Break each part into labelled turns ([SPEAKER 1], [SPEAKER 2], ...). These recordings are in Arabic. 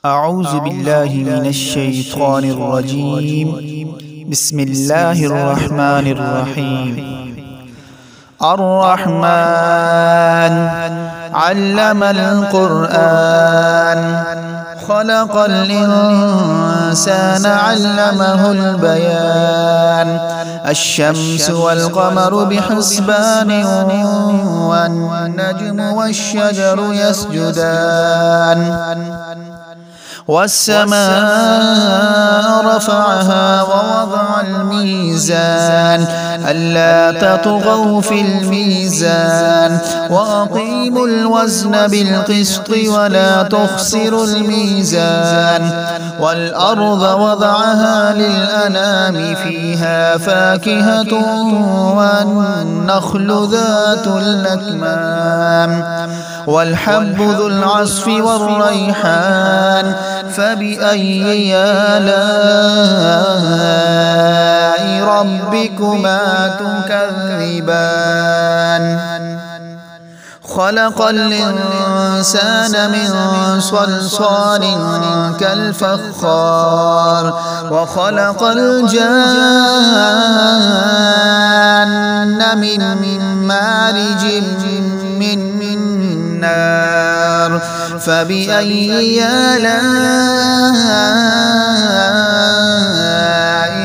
[SPEAKER 1] أعوذ بالله من الشيطان الرجيم. بسم الله الرحمن الرحيم. الرحمن علم القرآن خلق الإنسان علمه البيان. الشمس والقمر بحسبان والنجم والشجر يسجدان. والسماء رفعها ووضع الميزان ألا تطغوا في الميزان وأقيموا الوزن بالقسط ولا تخسروا الميزان. والأرض وضعها للأنام فيها فاكهة والنخل ذات الأكمام والحب ذو العصف والريحان. فبأي آلاء ربكما تكذبان. خلق الإنسان من صلصال كالفخار وخلق الجان من مارج من نار. فبأي آلاء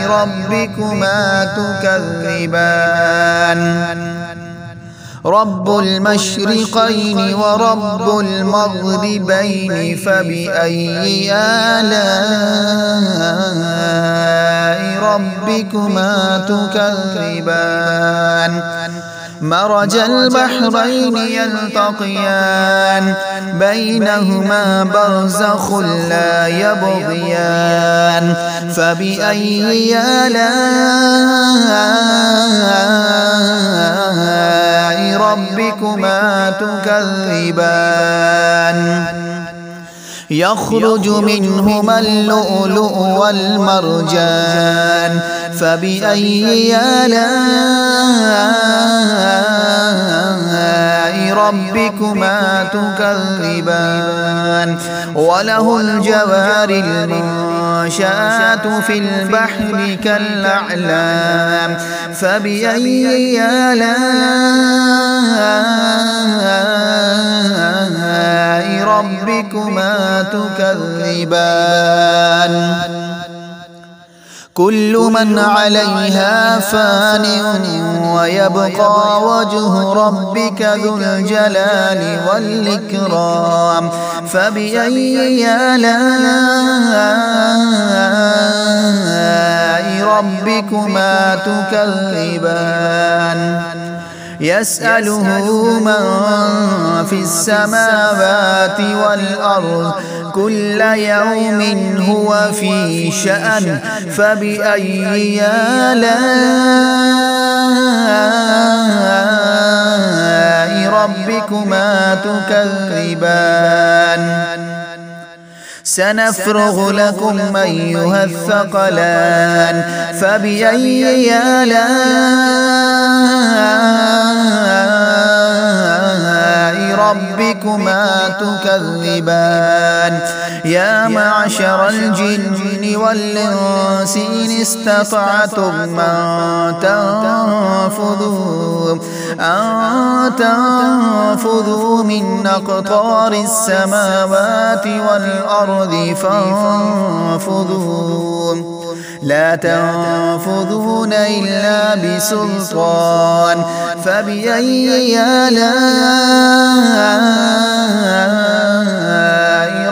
[SPEAKER 1] ربكما تكذبان. رب المشرقين ورب المغربين. فبأي آلاء ربكما تكذبان. مرج البحرين يلتقيان بينهما برزخ لا يبغيان. فبأي آلاء ربكما تكذبان. يخرج منهما اللؤلؤ والمرجان. فبأي آلاء ربكما تكذبان. وله الجوار المنشآت في البحر كالأعلام. فبأي آلاء ربكما تكذبان. كل من عليها فان ويبقى وجه ربك ذو الجلال والإكرام. فبأي آلاء ربكما تكذبان. يسأله من في السماوات والأرض كل يوم هو في شأن. فبأي آلاء ربكما تكذبان. سنفرغ لكم أيها الثقلان. فبأي آلاء ربكما تكذبان. يا معشر الجن والإنس إن استطعتم أن تنفذوا من أقطار السماوات والأرض فانفذوا لا تنفذون إلا بسلطان. فبأي آلاء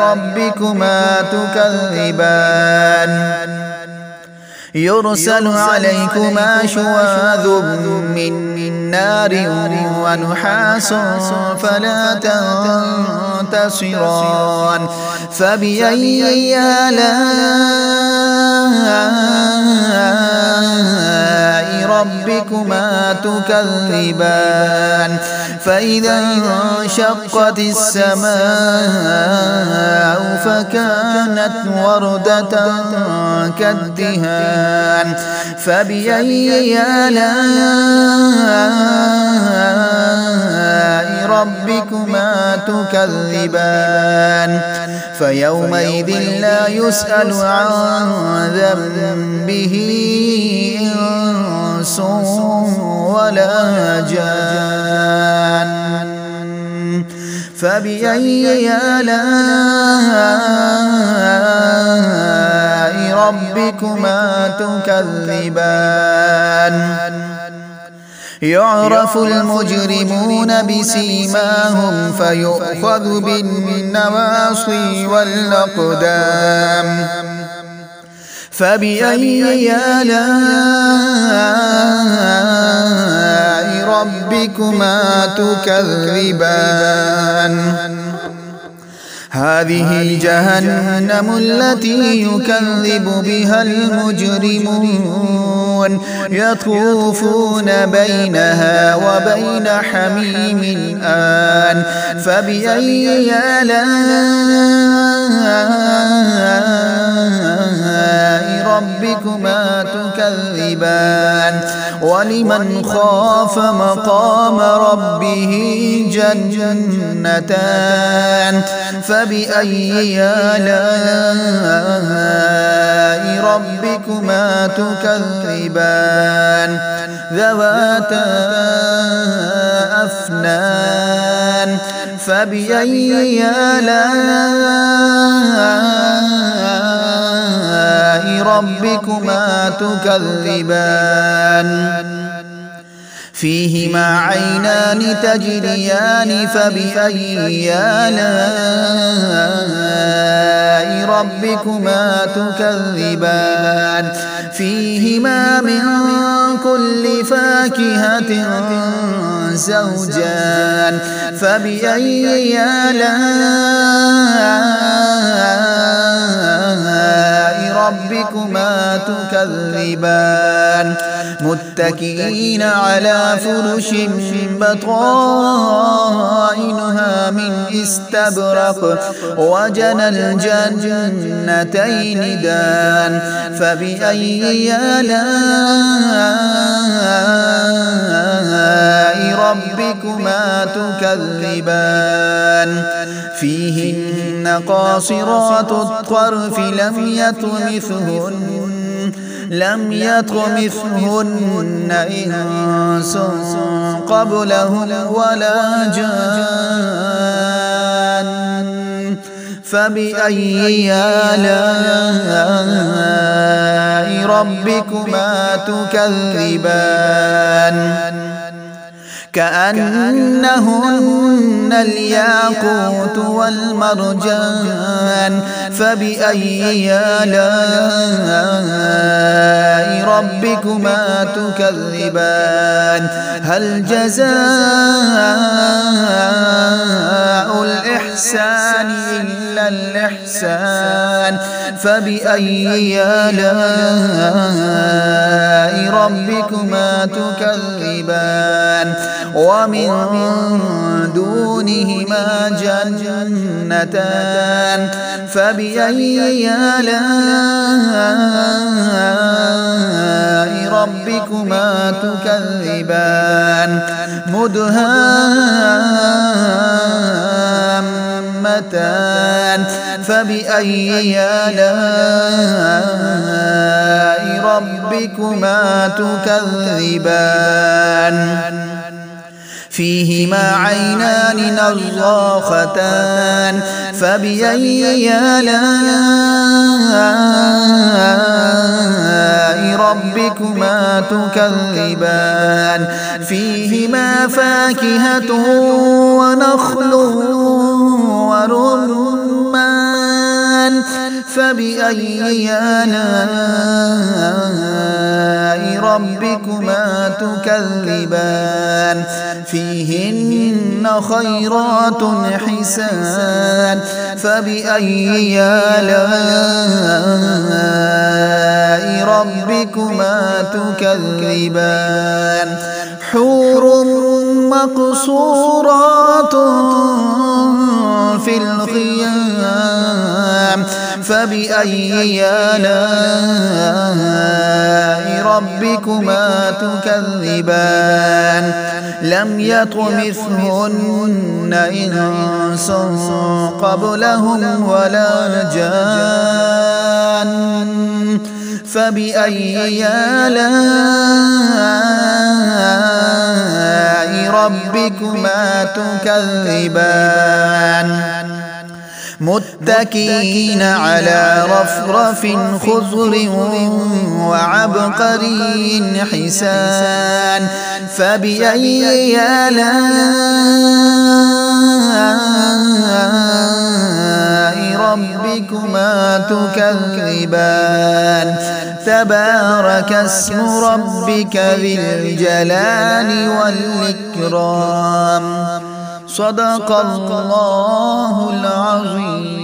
[SPEAKER 1] ربكما تكذبان. يرسل عليكما شواظ من نار ونحاس فلا تنتصران. فبأي آلاء ربكما تكذبان. فإذا انشقت السماء فكانت وردة كالدهان. فبأي آلاء ربكما تكذبان. فيومئذ لا يسأل عن ذنبه إنس ولا جان. فبأي آلاء ربكما تكذبان. يعرف المجرمون بسيماهم فيؤخذ بالنواصي والأقدام. فبأي آلاء ربكما تكذبان. هذه جهنم التي يكذب بها المجرمون يطوفون بينها وبين حميم آن. فبأي آلاء ربكما تكذبان. ولمن خاف مقام ربه جنتان. فبأي آلاء ربكما تكذبان. ذواتا أفنان. فبأي آلاء ربكما تكذبان. فيهما عينان تجريان. فبأي آلاء ربكما تكذبان. فيهما من كل فاكهة زوجان. فبأي آلاء ربكما تكذبان. متكئين على فرش بطائنها من استبرق وجنى الجنتين دان. فبأي آلاء ربكما تكذبان. فيهن قاصرات الطرف لم يطمثهن إنس قبلهم ولا جان. فبأي آلاء ربكما تكذبان. كأنهن الياقوت والمرجان. فبأي آلاء ربكما تكذبان. هل جزاء الإحسان إلا الإحسان. فبأي آلاء ربكما تكذبان. ومن دونهما جنتان. فبأي آلاء ربكما تكذبان. مدهامتان. فبأي آلاء ربكما تكذبان. فيهما عينان نضاختان. فبأي آلاء ربكما تكذبان. فيهما فاكهة ونخل ورمان. فبأي آلاء ربكما تكذبان. فيهن خيرات حسان. فبأي آلاء ربكما تكذبان. حور مقصورات في الخيام. فبأي آلاء ربكما تكذبان. لم يطمثهن إنس قبلهم ولا جان فبأي آلاء ربكما تكذبان متكئين على رفرف خضر وعبقري حسان فبأي آلاء ربكما تكذبان تبارك اسم ربك ذي الجلال والإكرام صدق الله العظيم.